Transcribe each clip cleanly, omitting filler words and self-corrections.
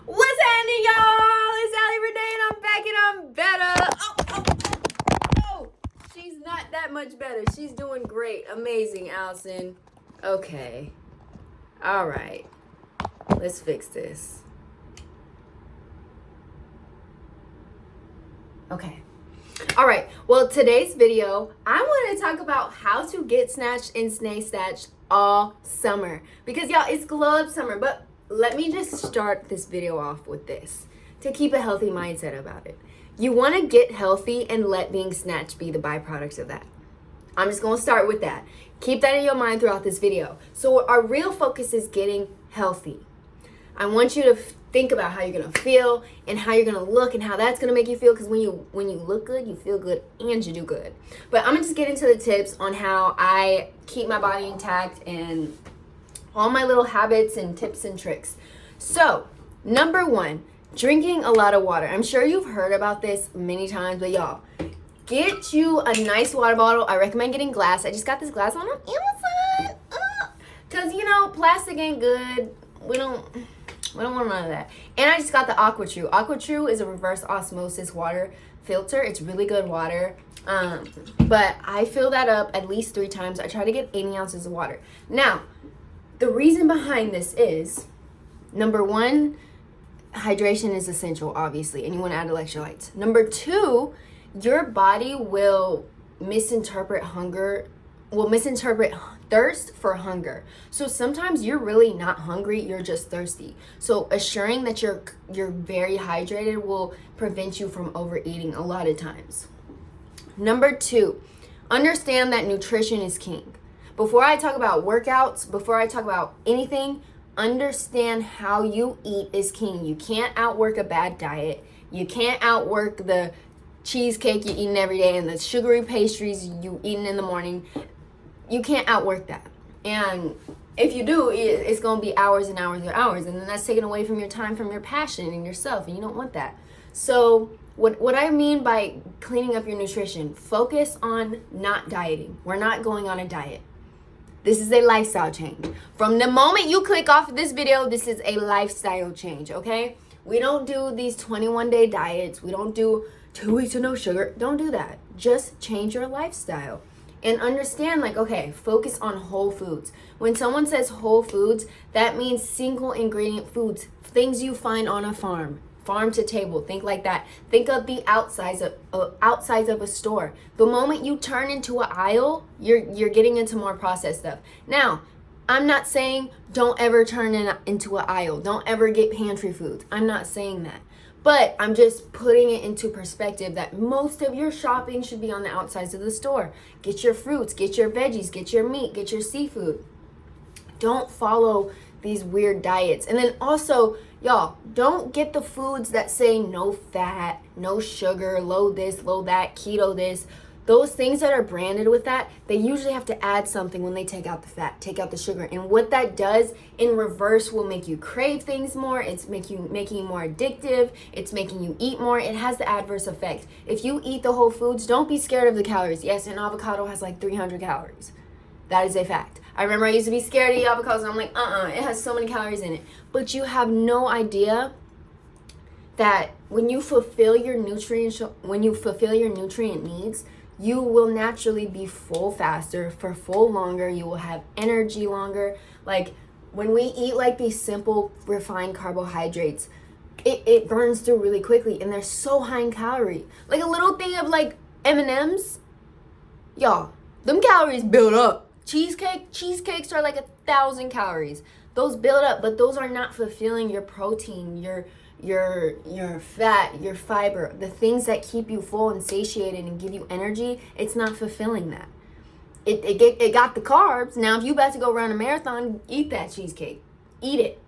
What's happening, y'all? It's Allie Renee, and I'm back, and I'm better. Oh. She's not that much better. She's doing great. Amazing, Allison. Okay. All right. Let's fix this. Okay. All right. Well, today's video, I want to talk about how to get snatched and stay snatched all summer. Because, y'all, it's glow up summer. But let me just start this video off with this to keep a healthy mindset about it. You want to get healthy and let being snatched be the byproduct of that. I'm just going to start with that. Keep that in your mind throughout this video. So our real focus is getting healthy. I want you to think about how you're going to feel and how you're going to look and how that's going to make you feel, because when you look good, you feel good and you do good. But I'm going to just get into the tips on how I keep my body intact and all my little habits and tips and tricks. So, number one, drinking a lot of water. I'm sure you've heard about this many times, but y'all, get you a nice water bottle. I recommend getting glass. I just got this glass one on Amazon. Because, plastic ain't good. We don't want none of that. And I just got the AquaTrue. AquaTrue is a reverse osmosis water filter. It's really good water. But I fill that up at least 3 times. I try to get 80 ounces of water. Now, the reason behind this is, number one, hydration is essential, obviously, and you want to add electrolytes. Number 2, your body will misinterpret thirst for hunger. So sometimes you're really not hungry, you're just thirsty. So assuring that you're very hydrated will prevent you from overeating a lot of times. Number 2, understand that nutrition is king. Before I talk about workouts, before I talk about anything, understand how you eat is king. You can't outwork a bad diet. You can't outwork the cheesecake you're eating every day and the sugary pastries you eating in the morning. You can't outwork that. And if you do, it's going to be hours and hours and hours. And then that's taken away from your time, from your passion and yourself. And you don't want that. So what I mean by cleaning up your nutrition, focus on not dieting. We're not going on a diet. This is a lifestyle change. From the moment you click off of this video, this is a lifestyle change, okay? We don't do these 21-day diets. We don't do 2 weeks of no sugar. Don't do that. Just change your lifestyle. And understand, okay, focus on whole foods. When someone says whole foods, that means single ingredient foods, things you find on a farm to table, think like that. Think of the outsides of a store. The moment you turn into an aisle, you're getting into more processed stuff. Now, I'm not saying don't ever turn into an aisle. Don't ever get pantry foods. I'm not saying that. But I'm just putting it into perspective that most of your shopping should be on the outsides of the store. Get your fruits, get your veggies, get your meat, get your seafood. Don't follow these weird diets. And then also, y'all, don't get the foods that say no fat, no sugar, low this, low that, keto this. Those things that are branded with that, they usually have to add something when they take out the fat, take out the sugar. And what that does in reverse will make you crave things more. It's making you more addictive. It's making you eat more. It has the adverse effect. If you eat the whole foods, don't be scared of the calories. Yes, an avocado has 300 calories. That is a fact. I remember I used to be scared to eat avocados, and I'm like, it has so many calories in it. But you have no idea that when you fulfill your nutrient needs, you will naturally be full faster, for full longer. You will have energy longer. When we eat these simple refined carbohydrates, it burns through really quickly, and they're so high in calorie. A little thing of M&Ms, y'all, them calories build up. Cheesecakes are 1,000 calories. Those build up, but those are not fulfilling your protein, your fat, your fiber, the things that keep you full and satiated and give you energy. It's not fulfilling that. It got the carbs. Now, if you about to go run a marathon, eat that cheesecake. Eat it.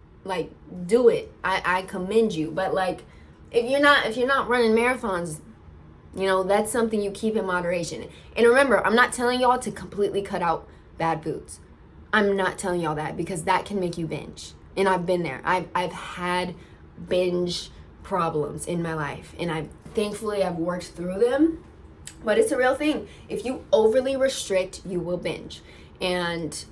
Do it. I commend you. But if you're not running marathons, that's something you keep in moderation. And remember, I'm not telling y'all to completely cut out bad foods. I'm not telling y'all that, because that can make you binge. And I've been there. I've had binge problems in my life, and thankfully I've worked through them. But it's a real thing. If you overly restrict, you will binge. And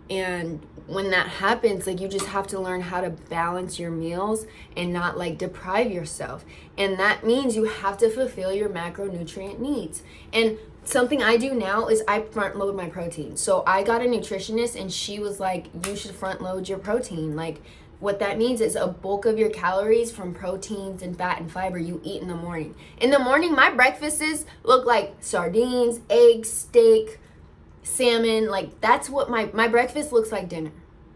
And when that happens, like, you just have to learn how to balance your meals and not like deprive yourself. And that means you have to fulfill your macronutrient needs. And something I do now is I front load my protein. So I got a nutritionist and she was like, you should front load your protein. Like, what that means is a bulk of your calories from proteins and fat and fiber you eat in the morning. In the morning, my breakfasts look like sardines, eggs, steak, salmon. Like, that's what my breakfast looks like dinner.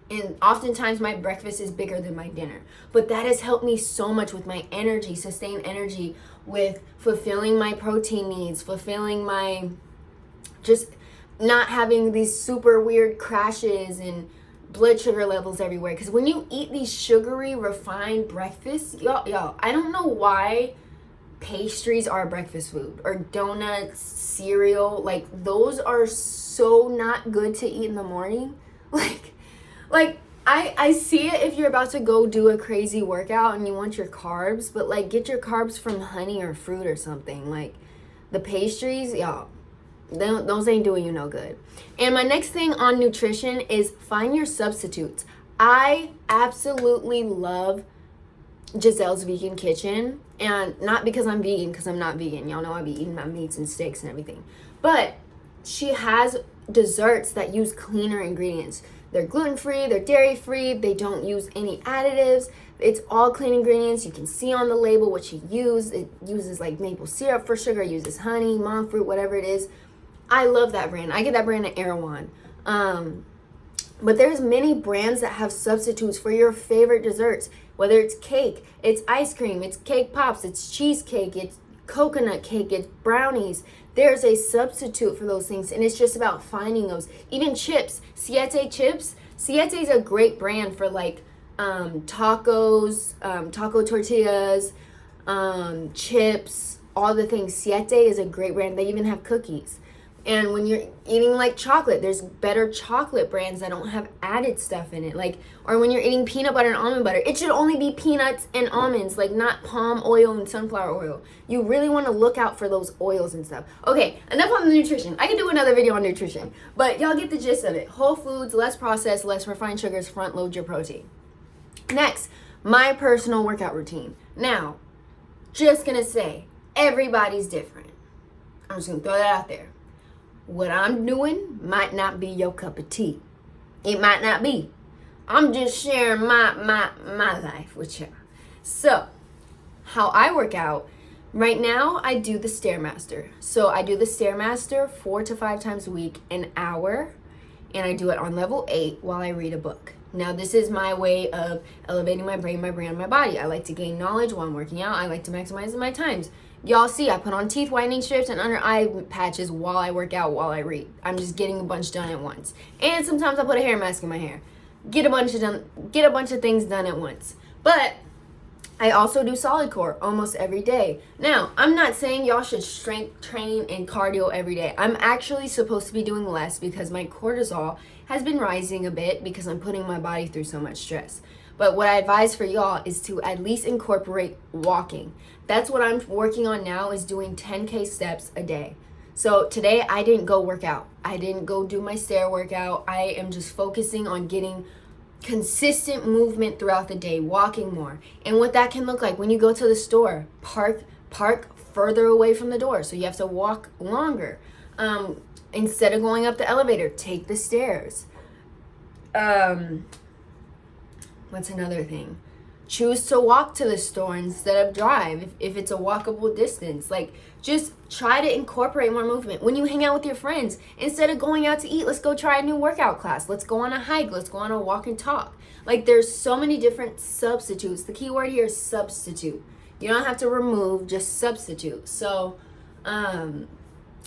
And oftentimes my breakfast is bigger than my dinner. But that has helped me so much with my energy, sustained energy, with fulfilling my protein needs, fulfilling my, just not having these super weird crashes and blood sugar levels everywhere. Because when you eat these sugary, refined breakfasts, y'all, I don't know why pastries are a breakfast food, or donuts, cereal. Like, those are so not good to eat in the morning. Like I see it if you're about to go do a crazy workout and you want your carbs, but like, get your carbs from honey or fruit or something. Like, the pastries, y'all, those ain't doing you no good. And my next thing on nutrition is find your substitutes. I absolutely love Giselle's Vegan Kitchen, and not because I'm vegan, because I'm not vegan. Y'all know I be eating my meats and steaks and everything. But she has desserts that use cleaner ingredients. They're gluten-free, they're dairy-free, they don't use any additives. It's all clean ingredients. You can see on the label what she uses. It uses like maple syrup for sugar, it uses honey, monk fruit, whatever it is. I love that brand. I get that brand at Erewhon. But there's many brands that have substitutes for your favorite desserts, whether it's cake, it's ice cream, it's cake pops, it's cheesecake, it's coconut cake, it's brownies. There's a substitute for those things, and it's just about finding those. Even chips, Siete chips. Siete is a great brand for like tacos, taco tortillas, chips, all the things. Siete is a great brand. They even have cookies. And when you're eating like chocolate, there's better chocolate brands that don't have added stuff in it. Like, or when you're eating peanut butter and almond butter, it should only be peanuts and almonds, like not palm oil and sunflower oil. You really want to look out for those oils and stuff. Okay, enough on the nutrition. I can do another video on nutrition, but y'all get the gist of it. Whole foods, less processed, less refined sugars, front load your protein. Next, my personal workout routine. Now, just gonna say, everybody's different. I'm just gonna throw that out there. What I'm doing might not be your cup of tea. It might not be. I'm just sharing my life with you. So, how I work out, right now I do the Stairmaster. So I do the Stairmaster 4 to 5 times a week, an hour, and I do it on level 8 while I read a book. Now, this is my way of elevating my brain, my brand, my body. I like to gain knowledge while I'm working out. I like to maximize my times. Y'all see, I put on teeth whitening strips and under eye patches while I work out, while I read. I'm just getting a bunch done at once. And sometimes I put a hair mask in my hair. Get a bunch of things done at once. But I also do solid core almost every day. Now, I'm not saying y'all should strength train and cardio every day. I'm actually supposed to be doing less because my cortisol has been rising a bit because I'm putting my body through so much stress. But what I advise for y'all is to at least incorporate walking. That's what I'm working on now, is doing 10K steps a day. So today I didn't go work out. I didn't go do my stair workout. I am just focusing on getting consistent movement throughout the day, walking more. And what that can look like, when you go to the store, park further away from the door, so you have to walk longer. Instead of going up the elevator, take the stairs. What's another thing? Choose to walk to the store instead of drive if it's a walkable distance. Like, just try to incorporate more movement. When you hang out with your friends, instead of going out to eat, let's go try a new workout class. Let's go on a hike. Let's go on a walk and talk. Like, there's so many different substitutes. The key word here is substitute. You don't have to remove, just substitute. So,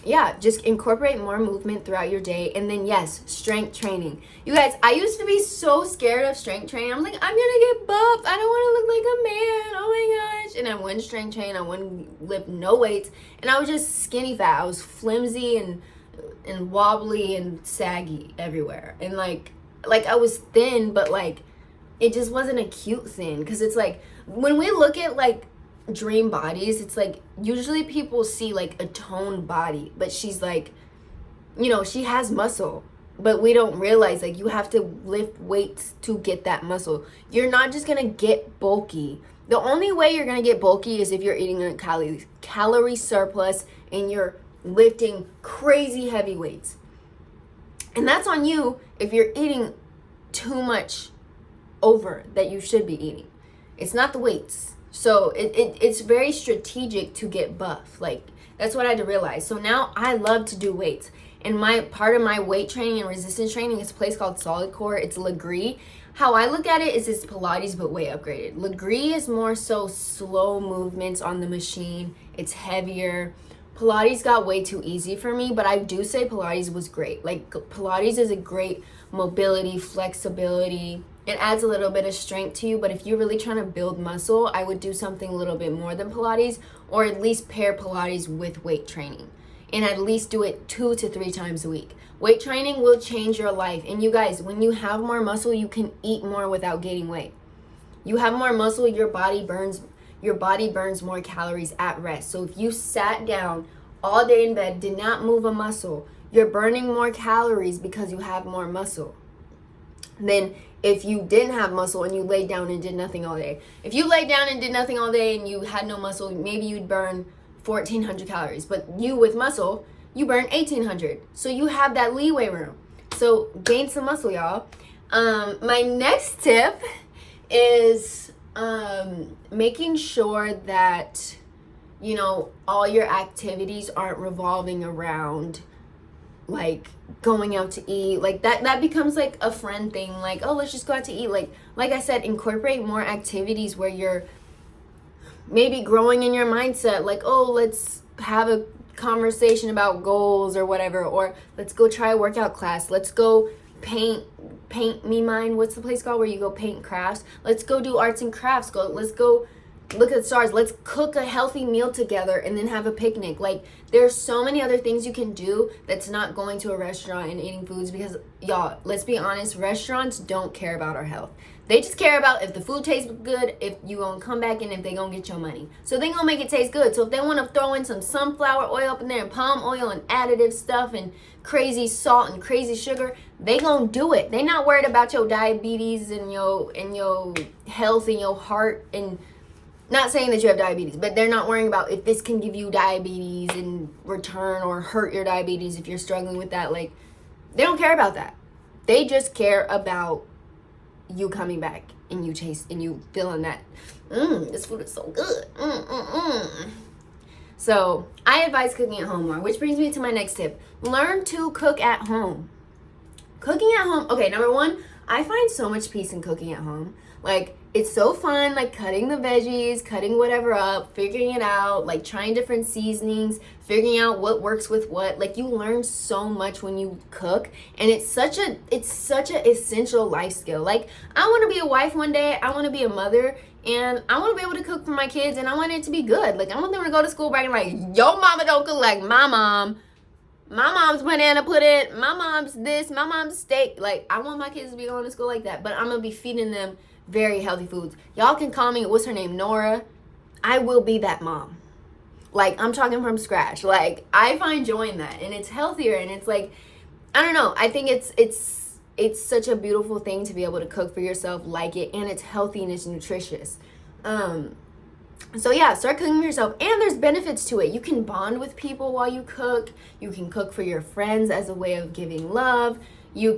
yeah, just incorporate more movement throughout your day. And then, yes, strength training. You guys, I used to be so scared of strength training. I'm like, I'm gonna get buffed. I don't want to look like a man. Oh my gosh. And I wouldn't strength train. I wouldn't lift no weights. And I was just skinny fat. I was flimsy and wobbly and saggy everywhere. And like I was thin, but like, it just wasn't a cute thin. Because it's like, when we look at like dream bodies, it's like usually people see like a toned body, but she's like, you know, she has muscle, but we don't realize, like, you have to lift weights to get that muscle. You're not just gonna get bulky. The only way you're gonna get bulky is if you're eating a calorie surplus and you're lifting crazy heavy weights. And that's on you if you're eating too much over that you should be eating. It's not the weights. So it's very strategic to get buff. Like, that's what I had to realize. So now I love to do weights. And my part of my weight training and resistance training is a place called Solid Core. It's Legree. How I look at it is it's Pilates but way upgraded. Legree is more so slow movements on the machine. It's heavier. Pilates got way too easy for me, but I do say Pilates was great. Like, Pilates is a great mobility, flexibility. It adds a little bit of strength to you, but if you're really trying to build muscle, I would do something a little bit more than Pilates, or at least pair Pilates with weight training. And at least do it 2 to 3 times a week. Weight training will change your life. And you guys, when you have more muscle, you can eat more without gaining weight. You have more muscle, your body burns more calories at rest. So if you sat down all day in bed, did not move a muscle, you're burning more calories because you have more muscle than if you didn't have muscle and you laid down and did nothing all day. If you laid down and did nothing all day and you had no muscle, maybe you'd burn 1,400 calories. But you with muscle, you burn 1,800. So you have that leeway room. So gain some muscle, y'all. My next tip is making sure that, you know, all your activities aren't revolving around like going out to eat. Like that becomes like a friend thing. Like, oh, let's just go out to eat. Like I said, incorporate more activities where you're maybe growing in your mindset. Like, oh, let's have a conversation about goals or whatever, or let's go try a workout class. Let's go paint me mine. What's the place called where you go paint crafts? Let's go do arts and crafts. Let's go look at the stars. Let's cook a healthy meal together and then have a picnic. Like, there's so many other things you can do that's not going to a restaurant and eating foods, because y'all, let's be honest, restaurants don't care about our health. They just care about if the food tastes good, if you gonna come back, and if they gonna get your money. So they gonna make it taste good. So if they want to throw in some sunflower oil up in there and palm oil and additive stuff and crazy salt and crazy sugar, they gonna do it. They not worried about your diabetes and your health and your heart. And not saying that you have diabetes, but they're not worrying about if this can give you diabetes in return or hurt your diabetes if you're struggling with that. Like, they don't care about that. They just care about you coming back and you feeling that this food is so good. So I advise cooking at home more, which brings me to my next tip. Learn to cook at home. Cooking at home, okay, number one, I find so much peace in cooking at home. Like, it's so fun, like cutting the veggies, cutting whatever up, figuring it out, like trying different seasonings, figuring out what works with what. Like, you learn so much when you cook, and it's such a essential life skill. Like, I want to be a wife one day, I want to be a mother, and I want to be able to cook for my kids, and I want it to be good. Like, I want them to go to school bragging like, yo, mama don't cook like my mom. My mom's banana pudding, my mom's this, my mom's steak. Like, I want my kids to be going to school like that, but I'm going to be feeding them very healthy foods. Y'all can call me, what's her name, Nora. I will be that mom. Like, I'm talking from scratch. Like, I find joy in that, and it's healthier, and it's like, I don't know. I think it's such a beautiful thing to be able to cook for yourself, like it, and it's healthy and it's nutritious. So yeah, start cooking for yourself, and there's benefits to it. You can bond with people while you cook. You can cook for your friends as a way of giving love. You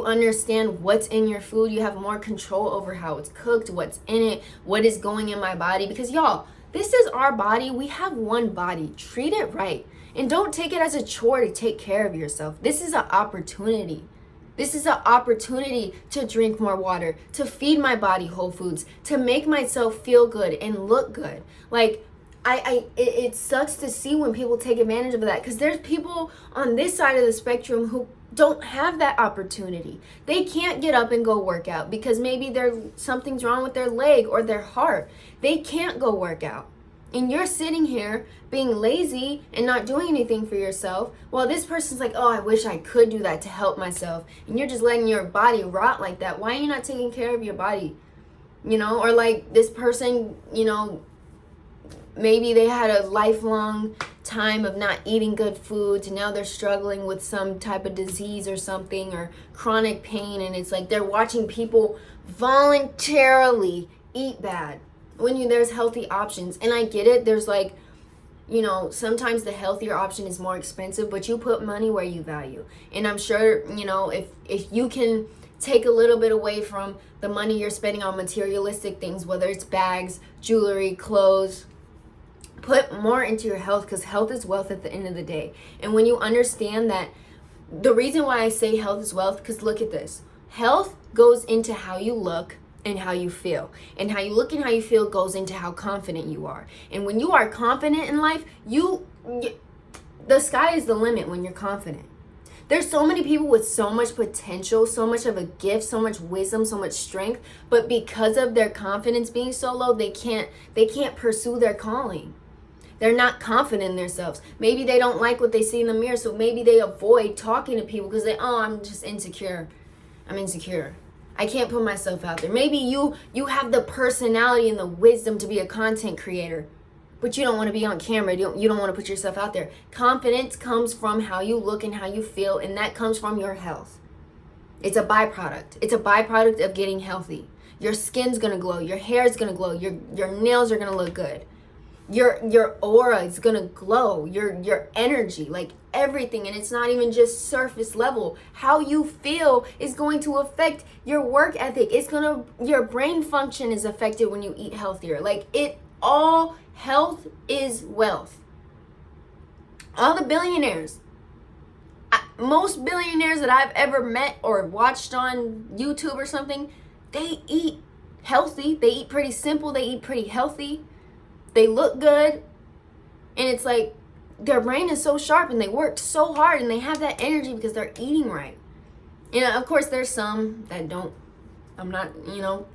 understand what's in your food. You have more control over how it's cooked, what's in it, what is going in my body. Because y'all, this is our body. We have one body. Treat it right. And don't take it as a chore to take care of yourself. This is an opportunity. This is an opportunity to drink more water, to feed my body whole foods, to make myself feel good and look good. Like, it sucks to see when people take advantage of that, because there's people on this side of the spectrum who don't have that opportunity. They can't get up and go work out because maybe something's wrong with their leg or their heart. They can't go work out. And you're sitting here being lazy and not doing anything for yourself, while this person's like, oh, I wish I could do that to help myself. And you're just letting your body rot like that. Why are you not taking care of your body? You know, or like this person, you know, maybe they had a lifelong time of not eating good foods, and now they're struggling with some type of disease or something, or chronic pain, and it's like they're watching people voluntarily eat bad when there's healthy options. And I get it, there's like, sometimes the healthier option is more expensive, but you put money where you value. And I'm sure, if you can take a little bit away from the money you're spending on materialistic things, whether it's bags, jewelry, clothes, put more into your health, because health is wealth at the end of the day. And when you understand that, the reason why I say health is wealth, because look at this. Health goes into how you look and how you feel. And how you look and how you feel goes into how confident you are. And when you are confident in life, the sky is the limit when you're confident. There's so many people with so much potential, so much of a gift, so much wisdom, so much strength, but because of their confidence being so low, they can't pursue their calling. They're not confident in themselves. Maybe they don't like what they see in the mirror, so maybe they avoid talking to people because I'm just insecure. I'm insecure. I can't put myself out there. Maybe you have the personality and the wisdom to be a content creator, but you don't want to be on camera. You don't want to put yourself out there. Confidence comes from how you look and how you feel, and that comes from your health. It's a byproduct. It's a byproduct of getting healthy. Your skin's going to glow. Your hair is going to glow. Your nails are going to look good. Your aura is going to glow. Your energy, like everything. And it's not even just surface level. How you feel is going to affect your work ethic. Your brain function is affected when you eat healthier. All health is wealth. All the billionaires, most billionaires that I've ever met or watched on YouTube or something, they eat healthy. They eat pretty simple. They eat pretty healthy. They look good. And it's like their brain is so sharp and they worked so hard and they have that energy because they're eating right. And of course, there's some that don't. I'm not,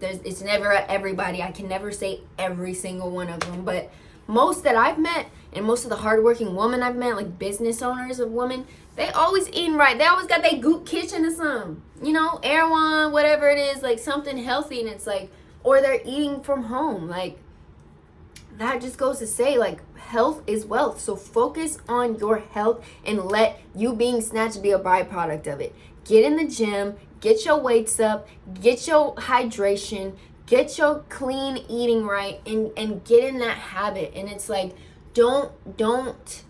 it's never everybody. I can never say every single one of them. But most that I've met, and most of the hardworking women I've met, like business owners of women, they always eating right. They always got their goop kitchen or something. Erewhon, whatever it is, like something healthy. And it's like, or they're eating from home. Like, that just goes to say, like, health is wealth. So focus on your health and let you being snatched be a byproduct of it. Get in the gym, get your weights up, get your hydration, get your clean eating right, and get in that habit. And it's like, don't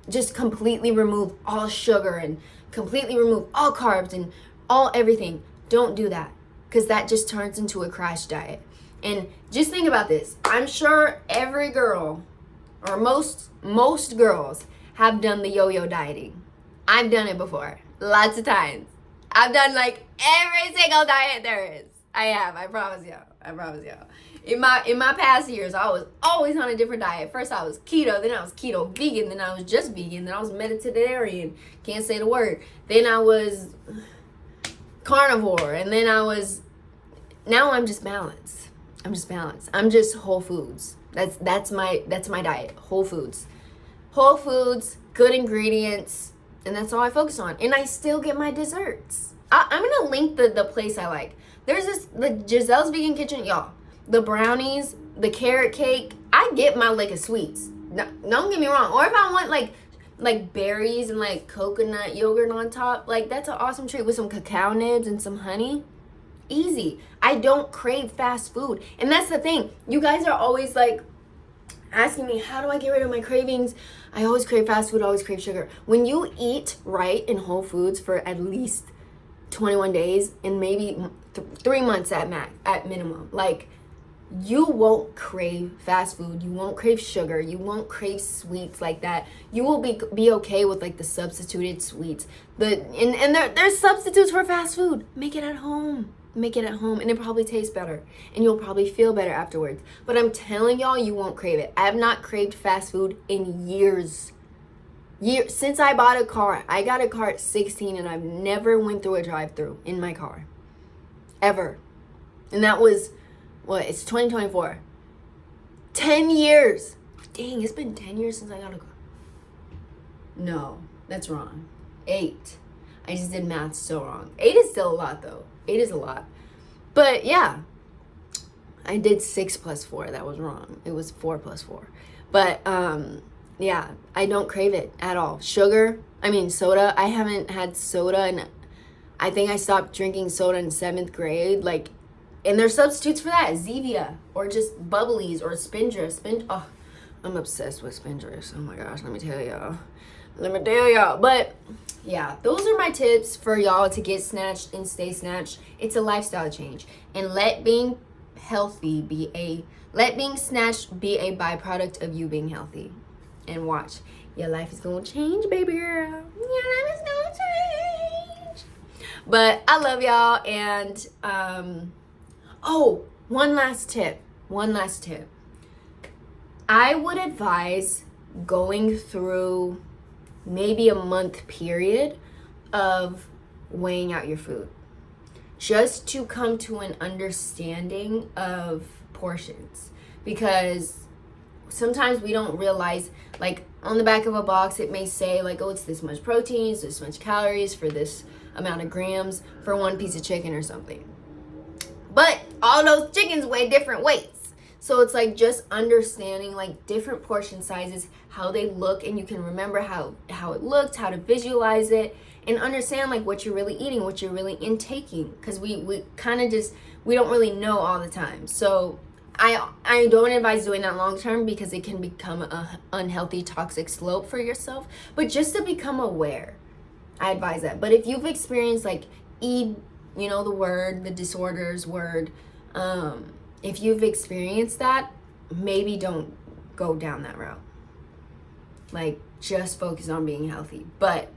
just completely remove all sugar and completely remove all carbs and all everything. Don't do that, because that just turns into a crash diet. And just think about this. I'm sure every girl, or most girls, have done the yo-yo dieting. I've done it before, lots of times. I've done like every single diet there is. I have, I promise y'all. In my past years, I was always on a different diet. First I was keto, then I was keto vegan, then I was just vegan, then I was Mediterranean, can't say the word. Then I was carnivore, and then now I'm just balanced. I'm just whole foods. That's my diet. Whole foods, good ingredients, and that's all I focus on. And I still get my desserts. I'm gonna link the place I like. There's the Giselle's Vegan Kitchen, y'all. The brownies, the carrot cake. I get my lick of sweets. No, don't get me wrong. Or if I want like berries and like coconut yogurt on top, like that's an awesome treat with some cacao nibs and some honey. Easy. I don't crave fast food. And that's the thing. You guys are always like asking me, how do I get rid of my cravings? I always crave fast food, always crave sugar. When you eat right in whole foods for at least 21 days and maybe 3 months at minimum, like, you won't crave fast food. You won't crave sugar. You won't crave sweets like that. You will be okay with like the substituted sweets. And there's substitutes for fast food. Make it at home. And it probably tastes better, and you'll probably feel better afterwards. But I'm telling y'all, you won't crave it. I have not craved fast food in years. Since I bought a car. I got a car at 16, and I've never went through a drive-thru in my car. Ever. And that was, it's 2024. 10 years. Dang, it's been 10 years since I got a car. No, that's wrong. 8. I just did math so wrong. 8 is still a lot, though. 8 is a lot. But yeah, I did 6 plus 4. That was wrong. It was 4 plus 4. But yeah, I don't crave it at all. Soda. I haven't had soda, and I think I stopped drinking soda in 7th grade. Like, and there's substitutes for that, Zevia or just Bubblies or Spindrift. Oh, I'm obsessed with Spindrift. Oh my gosh, let me tell y'all. But yeah, those are my tips for y'all to get snatched and stay snatched. It's a lifestyle change, and let being snatched be a byproduct of you being healthy. And watch, your life is gonna change, baby girl. Your life is gonna change. But I love y'all, and one last tip. I would advise going through maybe a month period of weighing out your food, just to come to an understanding of portions, because sometimes we don't realize, like on the back of a box it may say like, oh, it's this much protein, it's this much calories for this amount of grams for one piece of chicken or something, but all those chickens weigh different weights. So it's like just understanding like different portion sizes, how they look, and you can remember how it looked, how to visualize it, and understand like what you're really eating, what you're really intaking, because we kind of just, we don't really know all the time. So I don't advise doing that long term, because it can become a unhealthy, toxic slope for yourself. But just to become aware, I advise that. But if you've experienced like the disorders word, if you've experienced that, maybe don't go down that route. Like, just focus on being healthy. But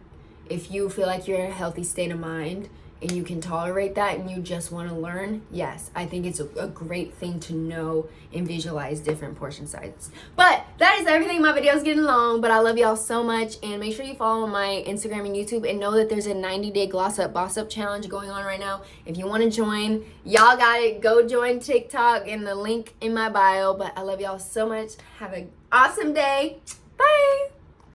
if you feel like you're in a healthy state of mind and you can tolerate that and you just want to learn, yes, I think it's a great thing to know and visualize different portion sizes. But that is everything. My video is getting long, but I love y'all so much, and make sure you follow my Instagram and YouTube, and know that there's a 90-day gloss up boss up challenge going on right now. If you want to join, y'all got it. Go join TikTok in the link in my bio. But I love y'all so much. Have an awesome day. Bye.